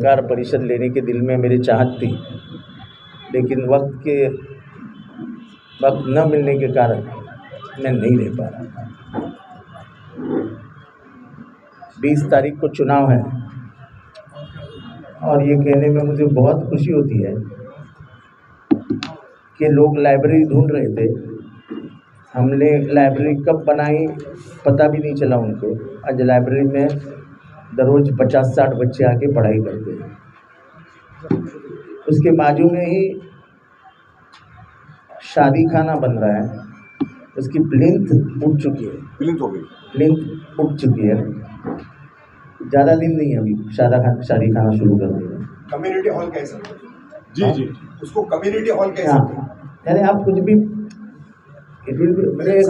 पत्रकार परिषद लेने के दिल में मेरी चाहत थी, लेकिन वक्त न मिलने के कारण मैं नहीं ले पा रहा था। 20 तारीख को चुनाव है और ये कहने में मुझे बहुत खुशी होती है कि लोग लाइब्रेरी ढूंढ रहे थे। हमने लाइब्रेरी कब बनाई पता भी नहीं चला उनको। आज लाइब्रेरी में दररोज 50-60 बच्चे आके पढ़ाई करते हैं। उसके बाजू में ही शादी खाना बन रहा है, उसकी प्लिंथ उठ चुकी है। प्लिंथ उठ चुकी है, ज़्यादा दिन नहीं है अभी शादी खाना शुरू कर देंगे। कम्युनिटी हॉल कैसा? जी उसको कम्युनिटी हॉल कैसा? यानी आप कुछ भी एक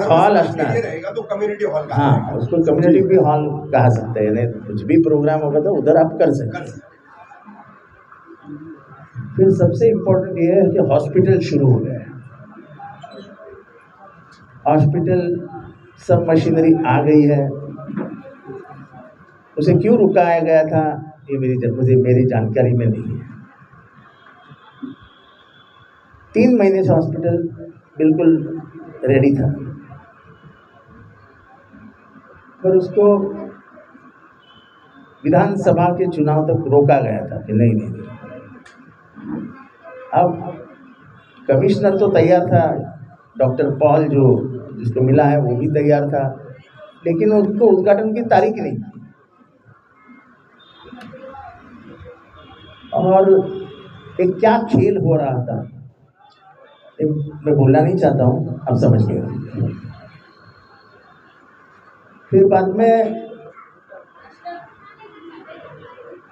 हॉल असना रहेगा तो कम्युनिटी हॉल का। हाँ, उसको कम्युनिटी भी हॉल कहा सकते हैं। यानी कुछ भी प्रोग्राम होगा तो उधर आप कर सकते हैं। फिर सबसे इम्पोर्टेंट ये है कि हॉस्पिटल शुरू हो गया है। हॉस्पिटल सब मशीनरी आ गई है। उसे क्यों रुकाया गया था ये मेरी जानकारी में नहीं है। 3 महीने से हॉस्पिटल बिल्कुल रेडी था, पर उसको विधानसभा के चुनाव तक रोका गया था कि नहीं। अब कमिश्नर तो तैयार था, डॉक्टर पॉल जिसको मिला है वो भी तैयार था, लेकिन उसको उद्घाटन की तारीख नहीं। और एक क्या खेल हो रहा था मैं बोलना नहीं चाहता हूँ, आप समझ गए। फिर बाद में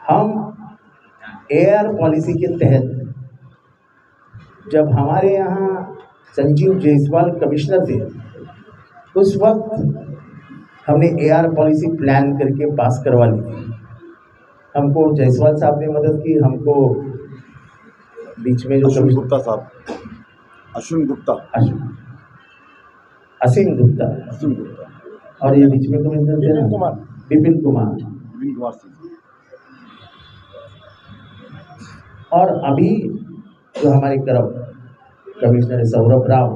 हम एआर पॉलिसी के तहत जब हमारे यहाँ संजीव जायसवाल कमिश्नर थे, उस वक्त हमने एआर पॉलिसी प्लान करके पास करवा ली थी। हमको जायसवाल साहब ने मदद की, हमको बीच में जो अश्विन गुप्ता साहब, असीम गुप्ता और ये बीच में कमिश्नर थे ना विपिन कुमार और अभी जो हमारे कमिश्नर है सौरभ राव,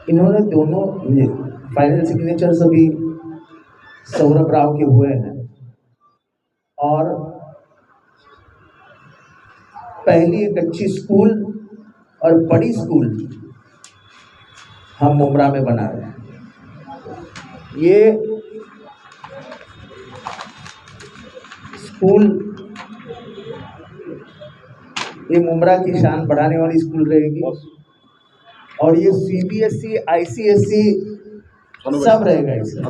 इन्होंने दोनों फाइनल सिग्नेचर्स अभी सौरभ राव के हुए हैं। और पहली एक अच्छी स्कूल और बड़ी स्कूल हम मुमरा में बना रहे हैं। ये स्कूल ये मुमरा की शान बढ़ाने वाली स्कूल रहेगी और ये सीबीएसई आईसीएसई सब रहेगा इसमें।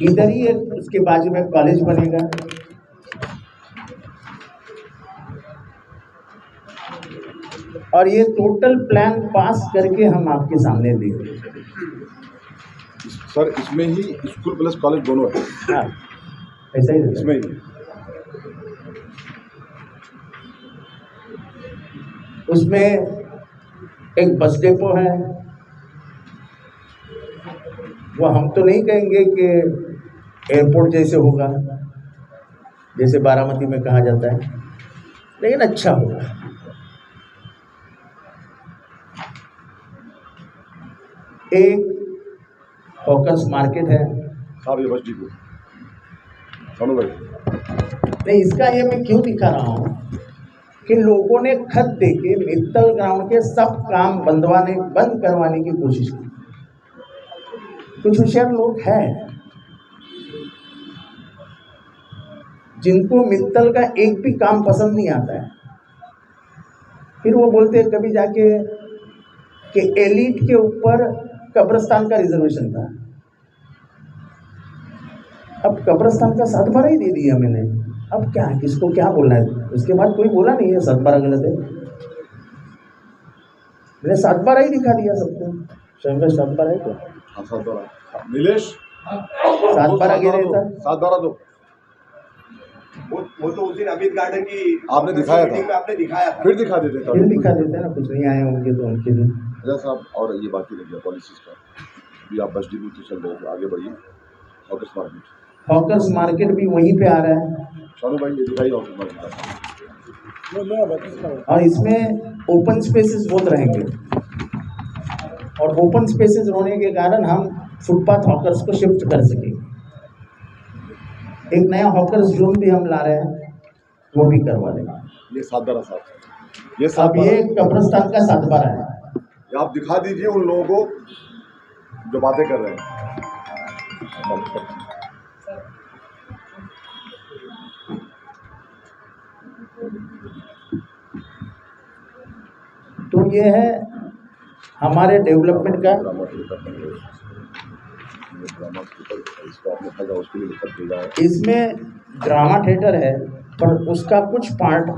इधर ही एक उसके बाजू में कॉलेज बनेगा। और ये टोटल प्लान पास करके हम आपके सामने दे रहे हैं। सर इसमें ही स्कूल प्लस कॉलेज दोनों है? हाँ, ऐसा ही इसमें ही। उसमें एक बस डेपो है। वो हम तो नहीं कहेंगे कि एयरपोर्ट जैसे होगा, जैसे बारामती में कहा जाता है, लेकिन अच्छा होगा। एक फोकस मार्केट है। साहब ये बस डिपो नहीं, इसका ये मैं क्यों दिखा रहा हूँ कि लोगों ने खत देके मित्तल ग्राउंड के सब काम बंद करवाने की कोशिश की। कुछ होशियार लोग हैं जिनको मित्तल का एक भी काम पसंद नहीं आता है। फिर वो बोलते हैं कभी जाके कि एलिट के ऊपर कब्रिस्तान का रिजर्वेशन था। अब कब्रिस्तान का 7/12 ही दे दिया मैंने। अब क्या, किसको क्या बोलना है? उसके बाद कोई बोला नहीं है 7/12 गलत है। मैंने 7/12 ही दिखा दिया सबको। शंकर 7/12 है क्या? हाँ 7/12 नीलेश 7/12 गिरे था। 7/12 दो वो तो उस दिन अमित गार्डन की आपने दिखाया था। आपने दिखाया था। फिर दिखा देते फिर दिखा देते ना, कुछ नहीं आए होंगे तो उनके लिए। साहब और ये बाकी रह गया पॉलिसीज का। भी आप बस डिपो से चल रहे हो, आगे बढ़िए। हॉकर्स मार्केट, हॉकर्स मार्केट भी वहीं पे आ रहा है शानू भाई ये दिखाइए हॉकर्स मार्केट। और इसमें ओपन स्पेसेस बहुत रहेंगे और ओपन स्पेसेस होने के कारण हम फुटपाथ हॉकर्स को शिफ्ट कर सकेंगे। एक नया हॉकर्स जोन भी हम ला रहे हैं, वो भी करवा देंगे। ये 7/12, ये अब 7/12 ये कब्रिस्तान का 7/12 है। ये आप दिखा दीजिए उन लोगों को जो बातें कर रहे हैं। तो ये है हमारे डेवलपमेंट का। इसमें ड्रामा थिएटर है, पर उसका कुछ पार्ट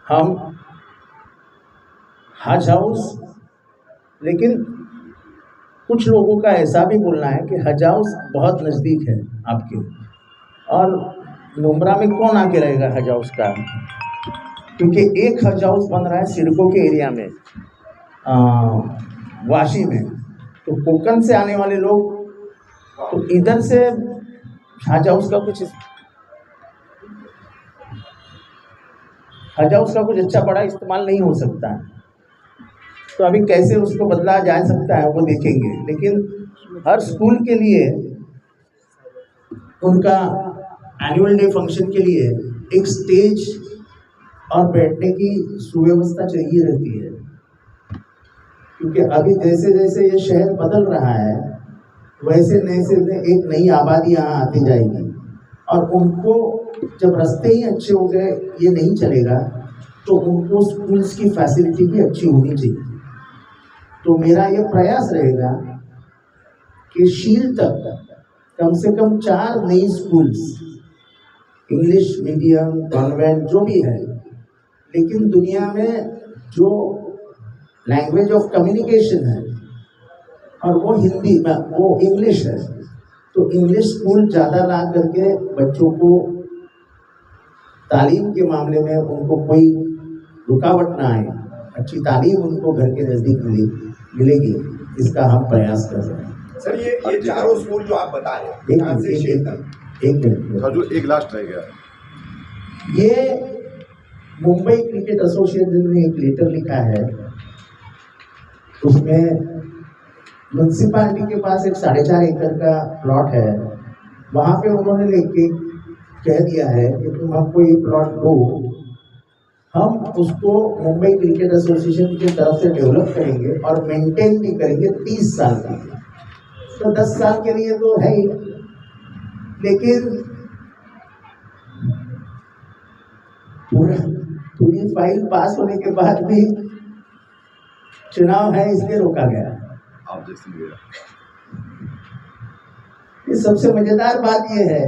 हम हज हाउस, लेकिन कुछ लोगों का ऐसा भी बोलना है कि हज हाउस बहुत नज़दीक है आपके, और नुब्रा में कौन आके रहेगा हज हाउस का, क्योंकि एक हज हाउस बन रहा है सिडको के एरिया में, वाशी में। तो कोकन से आने वाले लोग तो इधर से हज हाउस का कुछ अच्छा बड़ा इस्तेमाल नहीं हो सकता है। तो अभी कैसे उसको बदला जा सकता है वो देखेंगे, लेकिन हर स्कूल के लिए उनका एनुअल डे फंक्शन के लिए एक स्टेज और बैठने की सुव्यवस्था चाहिए रहती है, क्योंकि अभी जैसे जैसे ये शहर बदल रहा है वैसे नए से एक नई आबादी यहाँ आती जाएगी, और उनको जब रास्ते ही अच्छे हो गए ये नहीं चलेगा, तो उनको स्कूल्स की फैसिलिटी भी अच्छी होनी चाहिए। तो मेरा ये प्रयास रहेगा कि शील तक कम से कम 4 नई स्कूल्स, इंग्लिश मीडियम, कॉन्वेंट जो भी है, लेकिन दुनिया में जो लैंग्वेज ऑफ कम्युनिकेशन है और वो हिंदी में, वो इंग्लिश है, तो इंग्लिश स्कूल ज़्यादा ला करके बच्चों को तालीम के मामले में उनको कोई रुकावट ना आए, अच्छी तालीम उनको घर के नज़दीक मिलेगी, इसका हम प्रयास कर रहे हैं। सर ये चारों स्कूल जो आप बता रहे हैं, एक मिनट, जो एक लास्ट रह गया, ये मुंबई क्रिकेट एसोसिएशन ने एक लेटर लिखा है, उसमें म्यूनसिपालिटी के पास एक 4.5 एकड़ का प्लॉट है, वहाँ पे उन्होंने लेके कह दिया है कि तुम हमको ये प्लॉट दो, हम उसको मुंबई क्रिकेट एसोसिएशन की तरफ से डेवलप करेंगे और मेंटेन भी करेंगे 30 साल का। तो 10 साल के लिए तो है ही, लेकिन पूरी फाइल पास होने के बाद भी चुनाव है इसलिए रोका गया। आप जैसे ये सबसे मजेदार बात ये है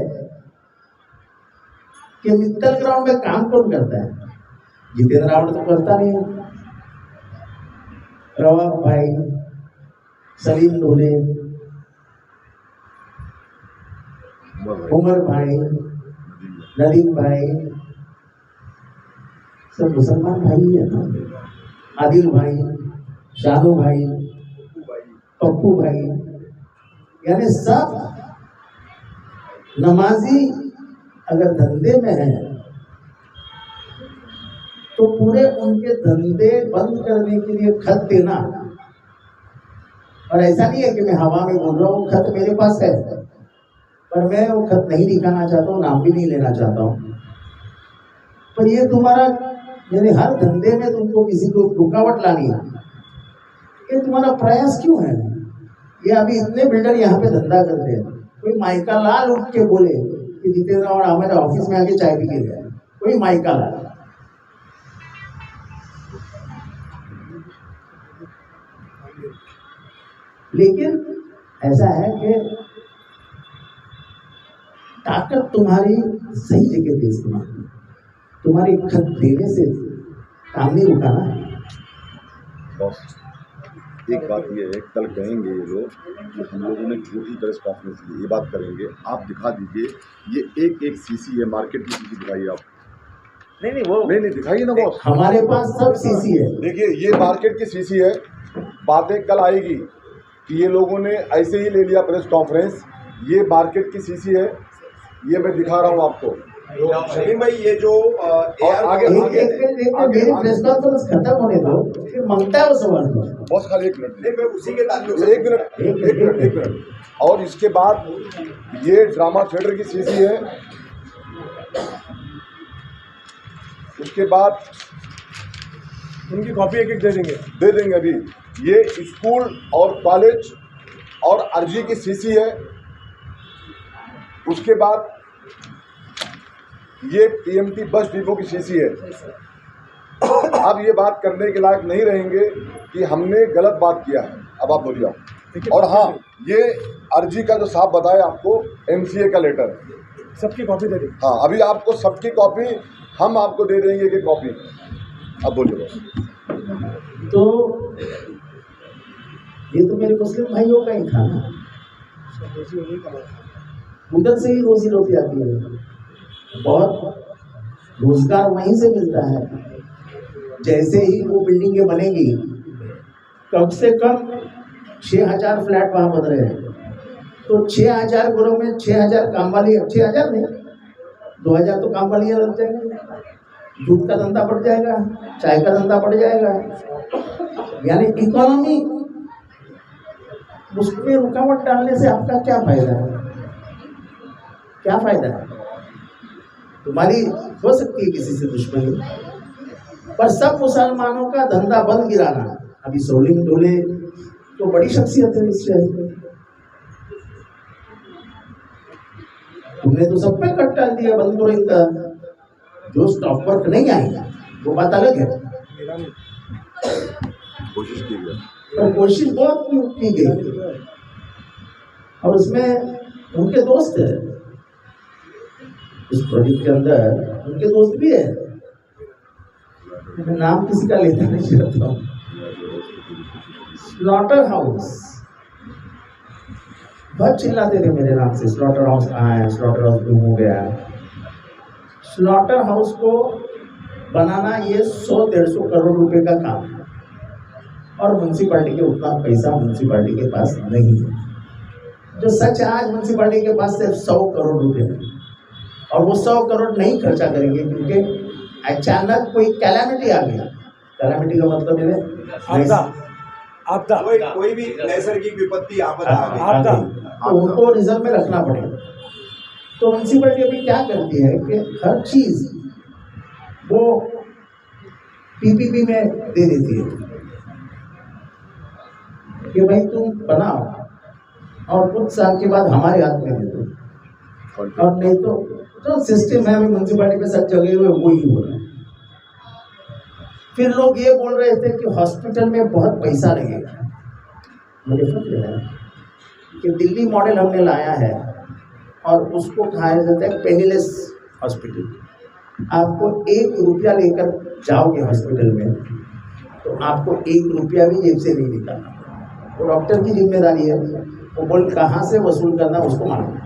कि मित्तल ग्राउंड में काम कौन करता है? जितेंद्र रावण तो करता नहीं है, रवाब भाई, सलीम ढोले, उमर भाई, नदीम भाई, सब मुसलमान भाई है ना, आदिल भाई, शानू भाई, पप्पू भाई, यानी सब नमाजी अगर धंधे में है तो पूरे उनके धंधे बंद करने के लिए खत देना, और ऐसा नहीं है कि मैं हवा में बोल रहा हूँ, खत मेरे पास है, पर मैं वो खत नहीं दिखाना चाहता हूँ, नाम भी नहीं लेना चाहता हूँ। पर ये तुम्हारा, यानी हर धंधे में तुमको किसी को रुकावट लानी है, ये तुम्हारा प्रयास क्यों है? ये अभी इतने बिल्डर यहाँ पे धंधा करते हैं, कोई माइका लाल उठ के बोले कि जितेंद्र रावण हमारे ऑफिस में आके चाय पी के गया, कोई माइका लाल। लेकिन ऐसा है कि ताकत तुम्हारी सही जगह पे इस्तेमाल, तुम्हारी खत देने से काम नहीं रुकाना। बॉस एक बात ये है, कल कहेंगे ये लोग कि हम लोगों ने झूठी प्रेस कॉन्फ्रेंस की, ये बात करेंगे, आप दिखा दीजिए ये एक सीसी है, मार्केट की सीसी दिखाइए आप। नहीं वो नहीं दिखाइए ना बॉस, हमारे पास सब सीसी है। देखिए ये मार्केट की सीसी है, बातें कल आएगी, कि ये लोगों ने ऐसे ही ले लिया प्रेस कॉन्फ्रेंस। ये मार्केट की सीसी है, ये मैं दिखा रहा हूँ आपको। शमीम भाई, ये जो आगे मेरी प्रेस कॉन्फ्रेंस खत्म होने दो, फिर मांगता है वो सवाल को। बस खाली एक मिनट, मैं उसी के ताल्लुक से एक मिनट। और इसके बाद ये ड्रामा थिएटर की सीसी है। उसके बाद उनकी कॉपी एक दे देंगे अभी। ये स्कूल और कॉलेज और अर्जी की सीसी है। उसके बाद ये टीएमटी बस डिपो की सीसी है। अब ये बात करने के लायक नहीं रहेंगे कि हमने गलत बात किया है। अब आप बोलिए आप। और हाँ, ये अर्जी का जो साहब बताया आपको, एमसीए का लेटर, सबकी कॉपी दे देंगे। हाँ, अभी आपको सबकी कॉपी हम आपको दे देंगे कि कॉपी। अब बोलिए बस। तो ये तो मेरे मुस्लिम भाइयों का ही था ना, उधर से ही रोजी रोटी आती है, बहुत रोजगार वहीं से मिलता है। जैसे ही वो बिल्डिंगें बनेगी, कम से कम 6000 फ्लैट वहाँ बन रहे हैं, तो 6000 घरों में 6000 काम वाली, 6000 नहीं 2000 तो काम वालियाँ लग जाएंगे। दूध का धंधा बढ़ जाएगा, चाय का धंधा बढ़ जाएगा, यानी इकोनॉमी। उसमें रुकावट डालने से आपका क्या फायदा है? क्या फायदा है? तुम्हारी हो सकती है किसी से दुश्मनी, पर सब मुसलमानों का धंधा बंद गिराना। अभी सोलिंग डोले तो बड़ी शख्सियत है इस शहर में, तुमने तो सब पे कट डाल दिया बंद करो इनका। जो स्टॉप वर्क नहीं आएगा वो बात अलग है, कोशिश की गई, और कोशिश बहुत की गई, और उसमें उनके दोस्त है इस प्रोजेक्ट के अंदर, उनके दोस्त भी है। मैं नाम किसी का लेता नहीं चाहता हूँ। स्लॉटर हाउस बहुत चिल्लाते थे मेरे नाम से, स्लॉटर हाउस कहाँ है, स्लॉटर हाउस गुम हो गया। स्लॉटर हाउस को बनाना ये 100-150 करोड़ रुपए का काम है, और म्यूनसिपालिटी के उतना पैसा म्यूनसिपालिटी के पास नहीं है। जो सच है, आज म्यूनसिपालिटी के पास सिर्फ 100 करोड़ रुपए है, और वो 100 करोड़ नहीं खर्चा करेंगे क्योंकि अचानक कोई कैलामिटी आ गया। कैलामिटी का मतलब है आपदा, कोई भी नैसर्गिक विपत्ति आपदा आ गई, तो उनको रिजर्व में रखना पड़ेगा। तो म्यूनसिपलिटी अभी क्या करती है कि हर चीज वो पीपीपी में दे देती है कि भाई तुम बनाओ और कुछ साल के बाद हमारे हाथ में दे दो, और नहीं तो जो सिस्टम है म्यूनसिपलिटी में सब जगह हुए वो ही हो रहा है। फिर लोग ये बोल रहे थे कि हॉस्पिटल में बहुत पैसा लगेगा। मुझे फिक्र है कि दिल्ली मॉडल हमने लाया है और उसको कहा जाता है पेनीलेस हॉस्पिटल। आपको 1 रुपया लेकर जाओगे हॉस्पिटल में तो आपको 1 रुपया भी जेब से नहीं निकालना, वो डॉक्टर की जिम्मेदारी है। वो बोल कहाँ से वसूल करना उसको मालूम।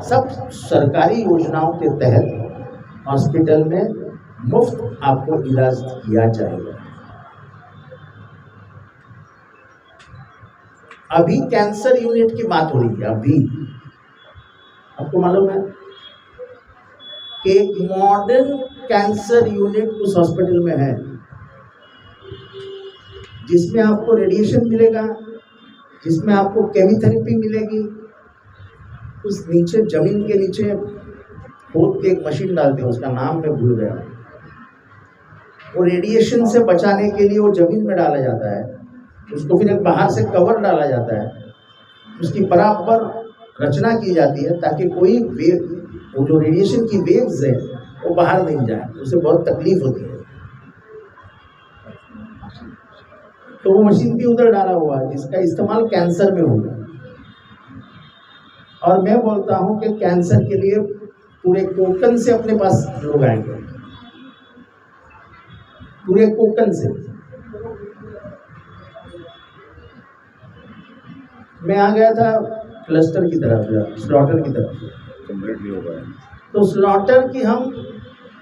सब सरकारी योजनाओं के तहत हॉस्पिटल में मुफ्त आपको इलाज किया जाएगा। अभी कैंसर यूनिट की बात हो रही है। अभी आपको मालूम है कि एक मॉडर्न कैंसर यूनिट उस हॉस्पिटल में है जिसमें आपको रेडिएशन मिलेगा, जिसमें आपको केमोथेरेपी मिलेगी। उस नीचे जमीन के नीचे खोद के एक मशीन डालते हैं, उसका नाम मैं भूल गया। वो रेडिएशन से बचाने के लिए वो जमीन में डाला जाता है, उसको फिर एक बाहर से कवर डाला जाता है, उसकी बराबर रचना की जाती है ताकि कोई वेव, वो जो रेडिएशन की वेव्स है वो बाहर नहीं जाए, उससे बहुत तकलीफ होती है। तो वो मशीन भी उधर डाला हुआ है जिसका इस्तेमाल कैंसर में होगा। और मैं बोलता हूं कि कैंसर के लिए पूरे कोकन से अपने पास लोग आएंगे, पूरे कोकन से। मैं आ गया था क्लस्टर की तरफ, स्लॉटर की तरफ, कंप्लीट नहीं हो पाया। तो स्लॉटर की हम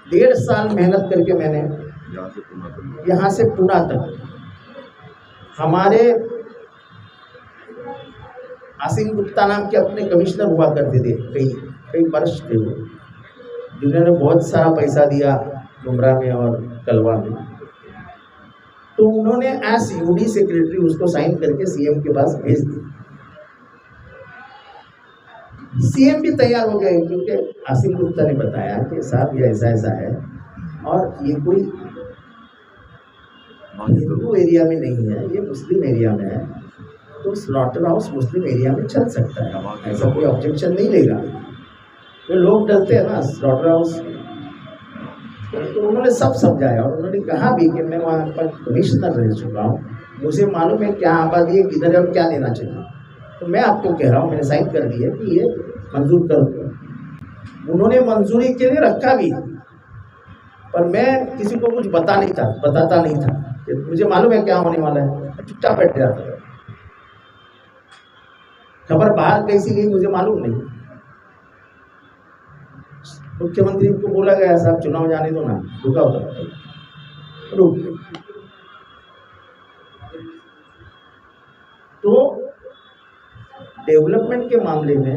1.5 साल मेहनत करके मैंने यहाँ से पुणे तक हमारे आसिम गुप्ता नाम के अपने कमिश्नर हुआ करते थे, कई वर्ष थे वो, जिन्होंने बहुत सारा पैसा दिया गुमराह में और कलवा में। तो उन्होंने एस यूडी सेक्रेटरी उसको साइन करके सीएम के पास भेज दिया। सीएम भी तैयार हो गए, क्योंकि आसिम गुप्ता ने बताया कि साहब ये ऐसा ऐसा है और ये कोई हिंदू एरिया में नहीं है, ये मुस्लिम एरिया में है, तो स्लॉटर हाउस मुस्लिम एरिया में चल सकता है, ऐसा कोई ऑब्जेक्शन नहीं लेगा। तो लोग डरते हैं ना स्लॉटर हाउस। तो उन्होंने सब समझाया और उन्होंने कहा भी कि मैं वहाँ पर कमिश्नर रह चुका हूँ, मुझे मालूम है क्या आबादी है, किधर है और क्या लेना चाहिए, तो मैं आपको कह रहा हूँ, मैंने साइन कर दी है कि ये मंजूर कर दो। उन्होंने मंजूरी के लिए रखा भी, पर मैं किसी को कुछ बताता नहीं था, मुझे मालूम है क्या होने वाला है, चुपचाप बैठ जाता था। खबर बाहर कैसी गई मुझे मालूम नहीं। मुख्यमंत्री को बोला गया साहब चुनाव जाने दो ना, रुका होता रुक। तो डेवलपमेंट के मामले में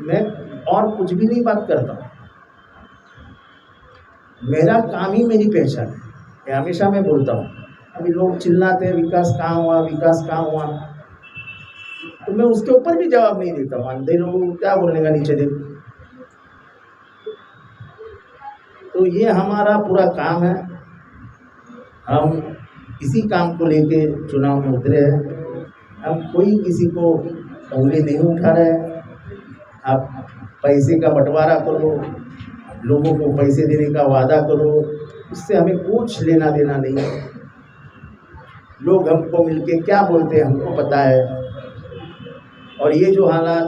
मैं और कुछ भी नहीं बात करता, मेरा काम ही मेरी पहचान है, हमेशा मैं बोलता हूँ। अभी लोग चिल्लाते हैं विकास कहाँ हुआ, विकास कहाँ हुआ, तो मैं उसके ऊपर भी जवाब नहीं देता हूँ। अंधे लोगों को क्या बोलने का, नीचे देखो। तो ये हमारा पूरा काम है, हम इसी काम को लेके चुनाव में उतरे हैं। हम कोई किसी को उंगली नहीं उठा रहे। आप पैसे का बंटवारा करो, लोगों को पैसे देने का वादा करो, उससे हमें कुछ लेना देना नहीं है। लोग हमको मिलके क्या बोलते हैं हमको पता है। और ये जो हालात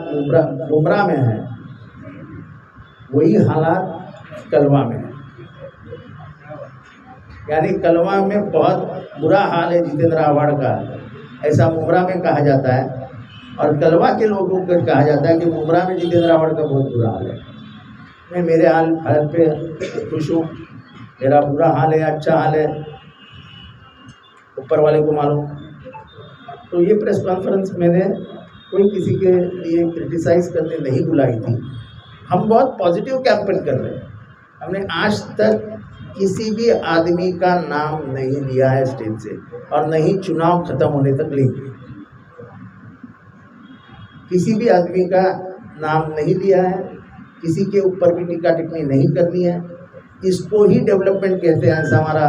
गुमराह में है, वही हालात कलवा में है। यानी कलवा में बहुत बुरा हाल है जितेंद्र आव्हाड का, ऐसा गुमराह में कहा जाता है, और कलवा के लोगों को कहा जाता है कि गुमराह में जितेंद्र आव्हाड का बहुत बुरा हाल है। मैं मेरे हाल पे खुश हूँ, मेरा बुरा हाल है, अच्छा हाल है, ऊपर वाले को मालूम। तो ये प्रेस कॉन्फ्रेंस मैंने कोई किसी के लिए क्रिटिसाइज करने नहीं बुलाई थी। हम बहुत पॉजिटिव कैंपेन कर रहे हैं। हमने आज तक किसी भी आदमी का नाम नहीं लिया है स्टेज से, और नहीं चुनाव खत्म होने तक लेंगे। किसी भी आदमी का नाम नहीं लिया है, किसी के ऊपर भी टीका टिप्पणी नहीं करनी है। इसको ही डेवलपमेंट कहते हैं, ऐसा हमारा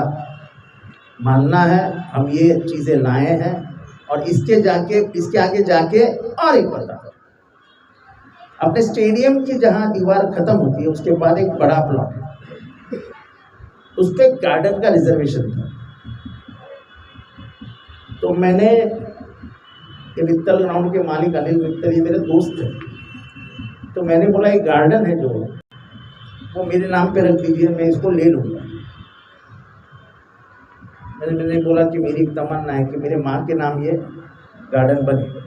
मानना है। हम ये चीज़ें लाए हैं और इसके आगे जाके और एक बता, अपने स्टेडियम की जहाँ दीवार खत्म होती है उसके बाद एक बड़ा प्लॉट है, उस पर गार्डन का रिजर्वेशन था। तो मैंने ये मित्तल ग्राउंड के मालिक अनिल मित्तल, ये मेरे दोस्त थे, तो मैंने बोला ये गार्डन है जो वो मेरे नाम पे रख दीजिए, मैं इसको ले लूँगा। मैंने बोला कि मेरी एक तमन्ना है कि मेरे माँ के नाम ये गार्डन बने।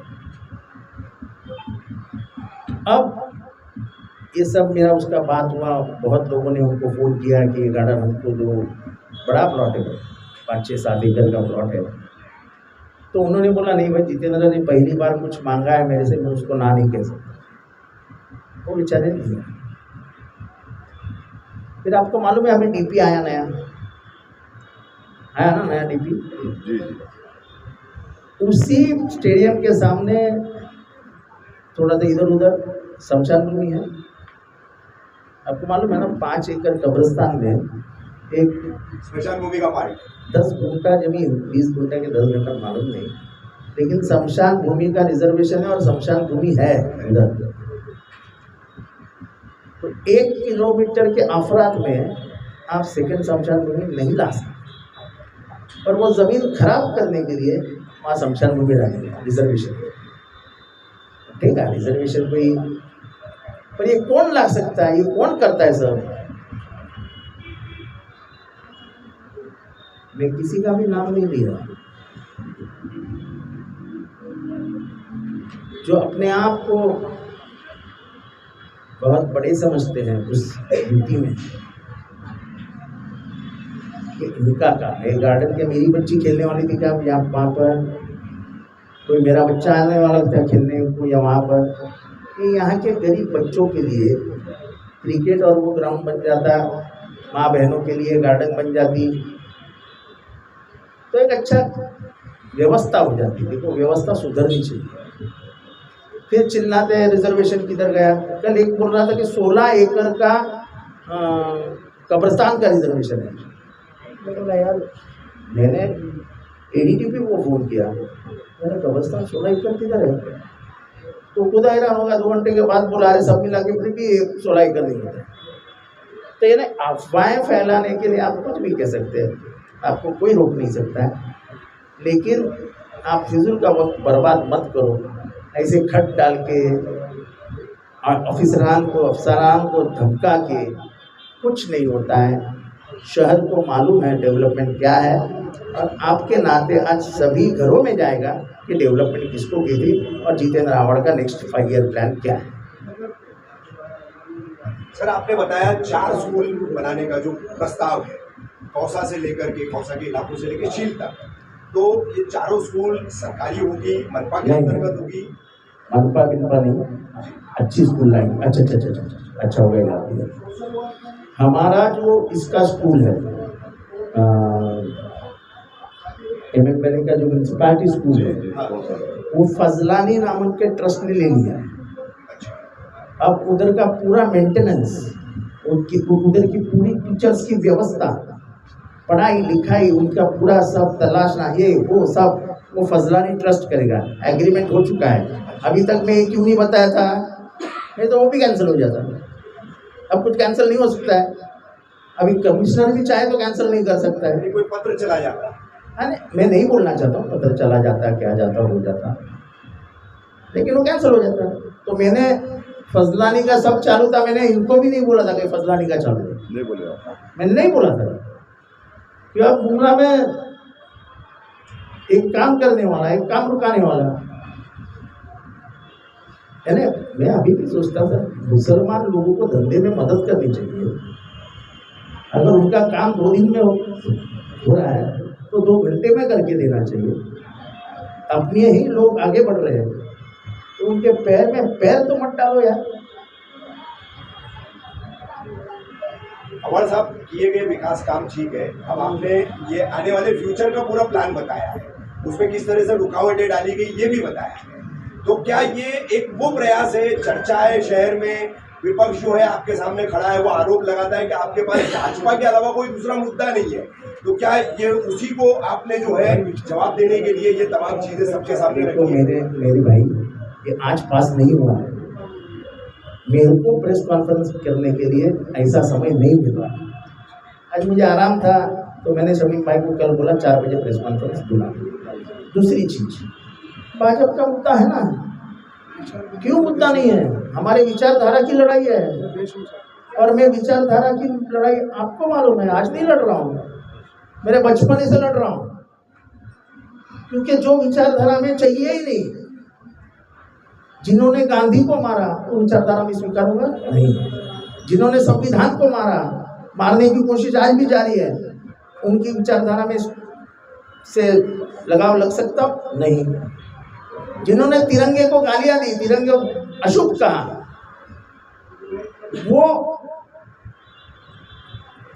अब ये सब मेरा उसका बात हुआ, बहुत लोगों ने उनको फ़ोन किया कि ये गार्डन हमको दो, बड़ा प्लॉट है, 5-6-7 एकड़ का प्लॉट है। तो उन्होंने बोला नहीं भाई, जितेंद्र ने पहली बार कुछ मांगा है मेरे से, मैं उसको ना नहीं कह सकता। वो बेचारे नहीं है। फिर आपको मालूम है हमें डीपी आया नया, आया ना नया डीपी, उसी स्टेडियम के सामने थोड़ा सा इधर उधर शमशान भूमि है। आपको मालूम है ना 5 एकड़ कब्रिस्तान में एक स्मशान भूमि का पार्ट, 10 गुंठा जमीन, 20 गुंठा के 10 गुंठा मालूम नहीं, लेकिन शमशान भूमि का रिजर्वेशन है और शमशान भूमि है उधर। तो 1 किलोमीटर के अफराद में आप सेकंड शमशान भूमि नहीं ला सकते, और वो जमीन खराब करने के लिए वहाँ शमशान भूमि डालेंगे रिजर्वेशन। ठीक है, रिजर्वेशन कोई, पर ये कौन ला सकता है, ये कौन करता है सब? मैं किसी का भी नाम नहीं लिया। जो अपने आप को बहुत बड़े समझते हैं उस ड्यूटी में, इनका काम है। गार्डन के मेरी बच्ची खेलने वाली थी क्या यहाँ वहाँ पर, कोई मेरा बच्चा आने वाला था खेलने को या वहाँ पर, कि यहाँ के गरीब बच्चों के लिए क्रिकेट और वो ग्राउंड बन जाता, माँ बहनों के लिए गार्डन बन जाती, तो एक अच्छा व्यवस्था हो जाती। देखो व्यवस्था सुधरनी चाहिए। फिर चिल्लाते हैं रिजर्वेशन किधर गया। कल एक बोल रहा था कि 16 एकड़ का कब्रिस्तान का रिजर्वेशन है। मैं बोला यार, मैंने एडीटीपी को फ़ोन किया, मैंने कब्रिस्तान 16 एकड़ किधर है, तो खुद हैरान होगा। 2 घंटे के बाद बोला अरे सब मिला के फिर भी 16 एकड़ नहीं है। तो ये ना अफवाहें फैलाने के लिए आप कुछ भी कह सकते हैं, आपको कोई रोक नहीं सकता है, लेकिन आप फिजूल का वक्त बर्बाद मत करो। ऐसे खट डाल के अफसरान को धमका के कुछ नहीं होता है। शहर को मालूम है डेवलपमेंट क्या है, और आपके नाते आज सभी घरों में जाएगा कि डेवलपमेंट किसको की थी और जितेंद्र आव्हाड का नेक्स्ट 5 ईयर प्लान क्या है। सर आपने बताया 4 स्कूल बनाने का जो प्रस्ताव है, कौसा से लेकर के कौसा के इलाकों से लेकर चील तक, तो ये चारों स्कूल सरकारी होगी, मनपा के अंतर्गत होगी? मनपा बिनपा नहीं, अच्छी स्कूल लाएंगे। अच्छा हो गया। हमारा जो इसका स्कूल है MMLA का जो म्यूनसिपालिटी स्कूल है, वो फजलानी नामक के ट्रस्ट ने ले लिया है। अब उधर का पूरा मेंटेनेंस, उधर की पूरी टीचर्स की व्यवस्था, पढ़ाई लिखाई, उनका पूरा सब तलाशना, ये वो सब वो फजलानी ट्रस्ट करेगा। एग्रीमेंट हो चुका है। अभी तक मैं क्यों नहीं बताया था, नहीं तो वो भी कैंसिल हो जाता। अब कुछ कैंसिल नहीं हो सकता है। अभी कमिश्नर भी चाहे तो कैंसिल नहीं कर सकता है। कोई पत्र चला जाता है, मैं नहीं बोलना चाहता हूँ पत्र चला जाता, क्या जाता, हो जाता, लेकिन वो कैंसिल हो जाता है। तो मैंने फजलानी का सब चालू था, मैंने इनको भी नहीं बोला था कि फजलानी का चालू है, नहीं बोले, मैंने नहीं बोला था कि अब बुमरा में एक काम करने वाला, एक काम रुकाने वाला है ना। मैं अभी भी सोचता था मुसलमान लोगों को धंधे में मदद करनी चाहिए। अगर उनका काम 2 दिन में हो रहा है तो 2 घंटे में करके देना चाहिए। अपने ही लोग आगे बढ़ रहे हैं तो उनके पैर में पैर तो मत डालो यार। आव्हाड साहब, किए गए विकास काम ठीक है, अब आपने ये आने वाले फ्यूचर का पूरा प्लान बताया है, उसमें किस तरह से रुकावटें डाली गई ये भी बताया है, तो क्या ये एक वो प्रयास है, चर्चा है शहर में, विपक्ष जो है आपके सामने खड़ा है वो आरोप लगाता है कि आपके पास भाजपा के अलावा कोई दूसरा मुद्दा नहीं है, तो क्या ये उसी को आपने जो है जवाब देने के लिए ये तमाम चीजें सबके सामने रखी है? मेरे भाई, ये आज पास नहीं हुआ है। मेरे को प्रेस कॉन्फ्रेंस करने के लिए ऐसा समय नहीं मिला। आज मुझे आराम था तो मैंने शमीम भाई को कल बोला 4 बजे प्रेस कॉन्फ्रेंस बुला। दूसरी चीज, भाजपा का मुद्दा है ना, क्यों मुद्दा नहीं है? हमारे विचारधारा की लड़ाई है, और मैं विचारधारा की लड़ाई आपको मालूम है, आज नहीं लड़ रहा हूँ, मेरे बचपन से लड़ रहा हूँ, क्योंकि जो विचारधारा में चाहिए ही नहीं। जिन्होंने गांधी को मारा वो विचारधारा में स्वीकारूंगा नहीं। जिन्होंने संविधान को मारने की कोशिश आज भी जारी है, उनकी विचारधारा में से लगाव लग सकता नहीं। जिन्होंने तिरंगे को गालियां दी, तिरंगे अशुभ कहा, वो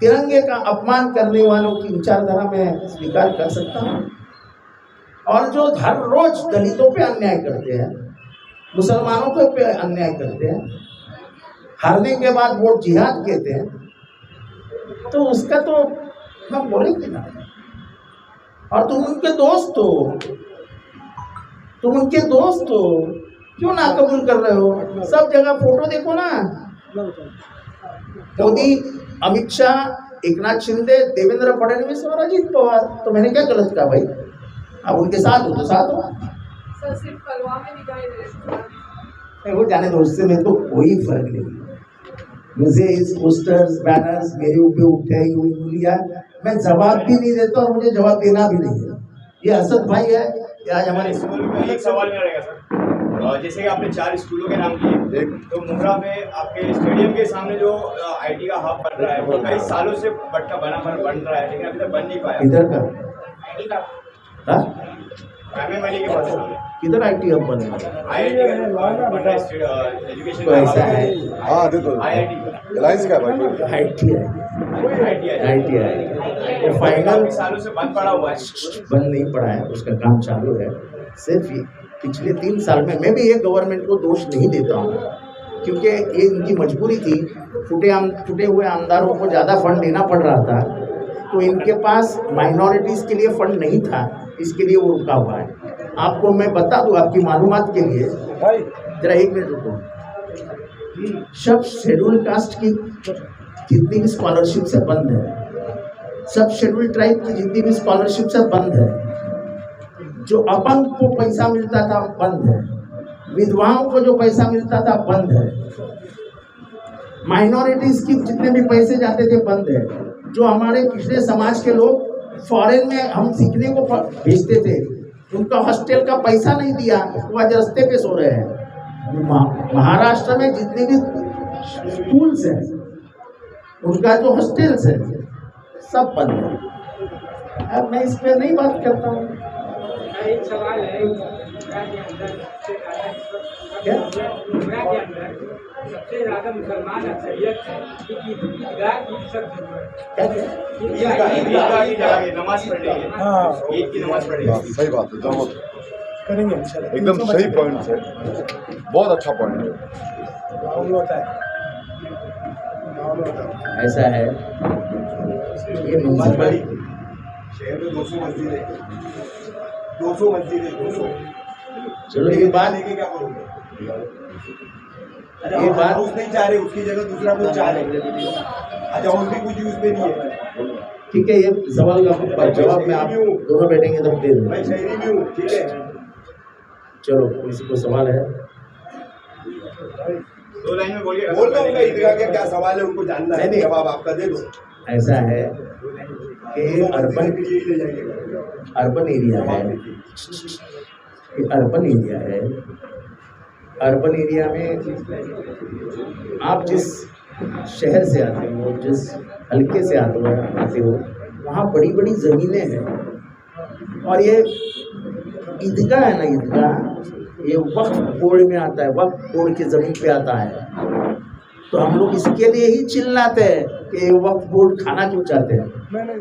तिरंगे का अपमान करने वालों की विचारधारा में स्वीकार कर सकता हूं। और जो हर रोज दलितों पे अन्याय करते हैं, मुसलमानों पे अन्याय करते हैं, हारने के बाद वोट जिहाद कहते हैं, तो उसका तो हम बोलेंगे ना। और तुम उनके दोस्त हो, क्यों ना कबूल कर रहे हो? सब जगह फोटो देखो ना, मोदी, अमित शाह, एकनाथ शिंदे, देवेंद्र फडणवीस और अजीत पवार। तो मैंने क्या गलत कहा भाई? अब उनके साथ हो तो साथ हो। सर सिर्फ कलवा में दिखाई दे रहे वो जाने दो, उससे मेरे को कोई फर्क नहीं। मुझे इस पोस्टर्स, बैनर्स मेरे ऊपर उठे उंगलियां, मैं जवाब भी नहीं देता और मुझे जवाब देना भी नहीं है। ये असद भाई है, ये आज हमारे स्कूल में एक सवाल मेरा रहेगा सर, जैसे कि आपने 4 स्कूलों के नाम लिए, तो मुंद्रा में आपके स्टेडियम के सामने जो IT का हब बन रहा है वो कई सालों से बन रहा है, लेकिन अभी तक बन नहीं पाया। इधर का MMLE के पास है। किधर IT हब बने वाला है? IIT का एजुकेशन तो ऐसा है हाँ दे दो IIT रिलायंस का है भाई IT है IT है ये फाइनल काफी सालों से बंद पड़ा हुआ है। बंद नहीं पड़ा है, उसका काम चालू है। सिर्फ पिछले 3 साल में मैं भी ये गवर्नमेंट को दोष नहीं देता हूँ, क्योंकि ये इनकी मजबूरी थी। फुटे हुए आमदारों को ज़्यादा फंड देना पड़ रहा था, तो इनके पास माइनॉरिटीज़ के लिए फंड नहीं था, इसके लिए वो रुका हुआ है। आपको मैं बता दूँ आपकी मालूमात के लिए, भाई जरा 1 मिनट रुको। सब शेड्यूल कास्ट की जितनी भी स्कॉलरशिप से बंद है, सब शेड्यूल ट्राइब की जितनी भी स्कॉलरशिप से बंद है, जो अपंग को पैसा मिलता था बंद है, विधवाओं को जो पैसा मिलता था बंद है, माइनॉरिटीज की जितने भी पैसे जाते थे बंद है। जो हमारे पिछड़े समाज के लोग फॉरेन में हम सीखने को भेजते थे, उनका हॉस्टल का पैसा नहीं दिया, वो आज रास्ते पे सो रहे हैं। महाराष्ट्र में जितने भी स्कूल्स हैं, उनका जो हॉस्टल्स है सब बंद है। अब मैं इस पर नहीं बात करता हूँ। एक सवाल है, उमरा के अंदर सबसे ज्यादा मुसलमान अक्सरियत है, ईदगाह की सख्त ईदगाह की जगह नमाज पढ़ने की, हाँ ईद की नमाज पढ़ने हाँ, की। सही बात है जरूर करेंगे इंशाल्लाह। एकदम सही पॉइंट है, बहुत अच्छा पॉइंट है। गाँव में होता है, गाँव में होता है। ऐसा है ये म्यूनसिपल शहर में 200 मस्जिद है, 200 मस्जिद है, 200। चलो ये बात लेके क्या करोगे? ये बात हाउस नहीं चाह रहे, उसकी जगह दूसरा कुछ चाह रहे। अच्छा हाउस भी कुछ यूज में नहीं है। ठीक है, ये सवाल का जवाब मैं आप दोनों बैठेंगे तब दे दूँगा। मैं शहरी भी हूँ, ठीक है। चलो किसी को सवाल है? 2 लाइन में बोलिए। बोल रहा हूँ मैं, ईदगाह के क्या सवाल है उनको जानना है, नहीं। जवाब आपका दे दो। ऐसा है कि अर्बन यही ले जाएंगे। अर्बन एरिया है, ये अर्बन एरिया है। अर्बन एरिया में आप जिस शहर से आते हो, जिस हल्के से आते हो, वहाँ बड़ी बड़ी ज़मीनें हैं। और ये ईदगाह है ना, ईदगाह ये वक्फ बोर्ड में आता है, वक्फ बोर्ड की ज़मीन पे आता है। तो हम लोग इसके लिए ही चिल्लाते हैं कि वक्फ बोर्ड खाना क्यों चाहते हैं। नहीं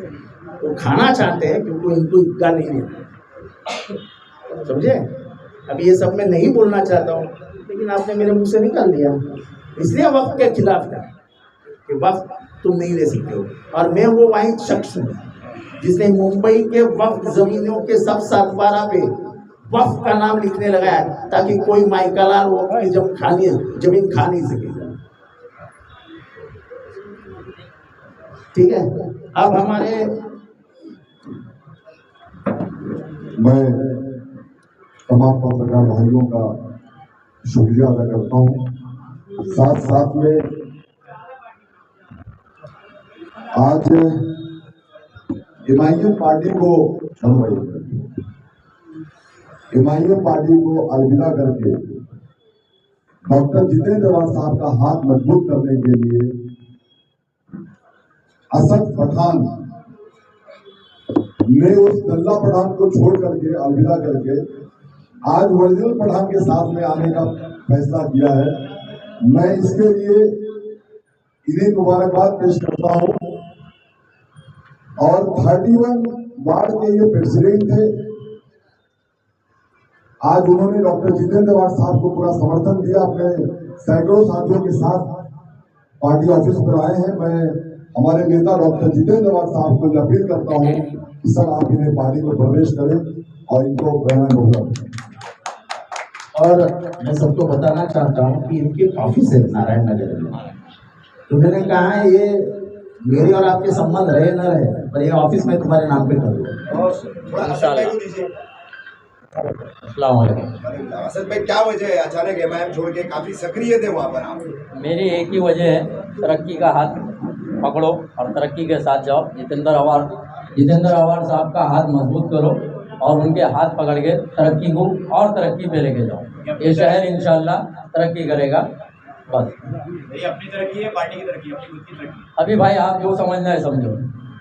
वो खाना चाहते हैं क्योंकि इनको ईदगाह नहीं है, समझे। अब ये सब मैं नहीं बोलना चाहता हूँ, लेकिन आपने मेरे मुंह से निकाल दिया, इसलिए वक्फ के खिलाफ था कि वक्फ तुम नहीं ले सकते हो। और मैं वो वाहिद शख्स हूँ जिसने मुंबई के वक्फ जमीनों के सब 7/12 पे वक्फ का नाम लिखने लगाया, ताकि कोई माइकालाल वक्फ की जमीन खा नहीं सके। ठीक है, अब हमारे मैं तमाम पत्रकार भाइयों का शुक्रिया अदा करता हूँ। साथ साथ में आज एमआईएम पार्टी को अलविदा करके डॉक्टर जितेंद्र आवाड साहब का हाथ मजबूत करने के लिए असद पठान ने उस दल्ला पठान को छोड़ करके अलविदा करके आज ओरिजिनल पठान के साथ में आने का फैसला किया है। मैं इसके लिए इन्हें मुबारकबाद पेश करता हूं। और 31 वार्ड के ये प्रेसिडेंट थे, आज उन्होंने डॉक्टर जितेंद्र आवाड साहब को पूरा समर्थन दिया, अपने सैकड़ों साथियों के साथ पार्टी ऑफिस पर आए हैं। मैं हमारे नेता डॉक्टर जितेंद्र आवाड साहब को अपील करता हूं कि सर आप इन्हें पार्टी में प्रवेश करें और इनको प्रेरणा उपलब्ध। और मैं सबको बताना चाहता हूँ कि इनके ऑफिस है नारायण नगर में। उन्होंने कहा है ये मेरे और आपके संबंध रहे न रहे, पर ये ऑफिस में तुम्हारे नाम पे कर दूंगा। अस्सलाम वालेकुम। असद भाई क्या वजह है अचानक एमआईएम छोड़ के? काफी सक्रिय थे वहाँ पर आप। मेरी एक ही वजह है, तरक्की का हाथ पकड़ो और तरक्की के साथ जाओ। जितेंद्र आवाड साहब का हाथ मजबूत करो और उनके हाथ पकड़ के तरक्की को और तरक्की पे लेके जाओ। ये शहर इंशाल्लाह तरक्की करेगा। बस ये अपनी तरक्की है, पार्टी की तरक्की, अपनी खुद की तरक्की। अभी भाई आप जो समझना है समझो,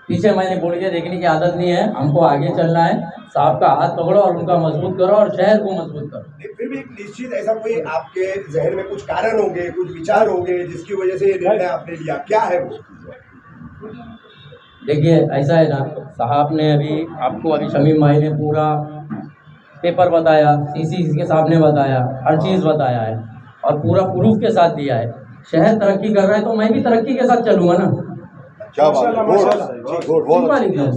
पीछे मैंने बोल के देखने की आदत नहीं है, हमको आगे चलना है। साहब का हाथ पकड़ो और उनका मजबूत करो और शहर को मजबूत करो। नहीं, फिर भी एक निश्चित ऐसा कोई आपके जहन में कुछ कारण होंगे, कुछ विचार होंगे जिसकी वजह से ये निर्णय आपने लिया, क्या है वो? देखिए ऐसा है ना, साहब ने अभी आपको अभी शमीम भाई ने पूरा पेपर बताया, सीसी के सामने बताया, हर चीज़ बताया है और पूरा प्रूफ के साथ दिया है। शहर तरक्की कर रहा है तो मैं भी तरक्की के साथ चलूँगा ना। क्या बात है, सिंपल एकदम।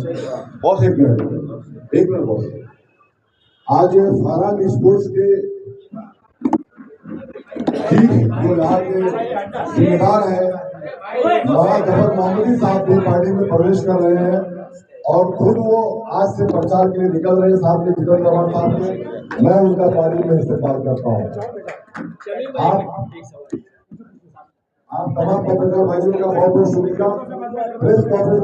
बहुत एक मिनट बॉस, आज फारहान स्पोर्ट्स के जो यहाँ के जिम्मेदार है मौलाना जफर मोहम्मदी साहब भी पार्टी में प्रवेश कर रहे हैं और खुद वो आज से प्रचार के लिए निकल रहे हैं साहब के जितेंद्र अवार्ड साहब के। मैं उनका पार्टी में इस्तेमाल करता हूँ। आप तमाम पत्रकार भाइयों का बहुत बहुत शुक्रिया। Press conference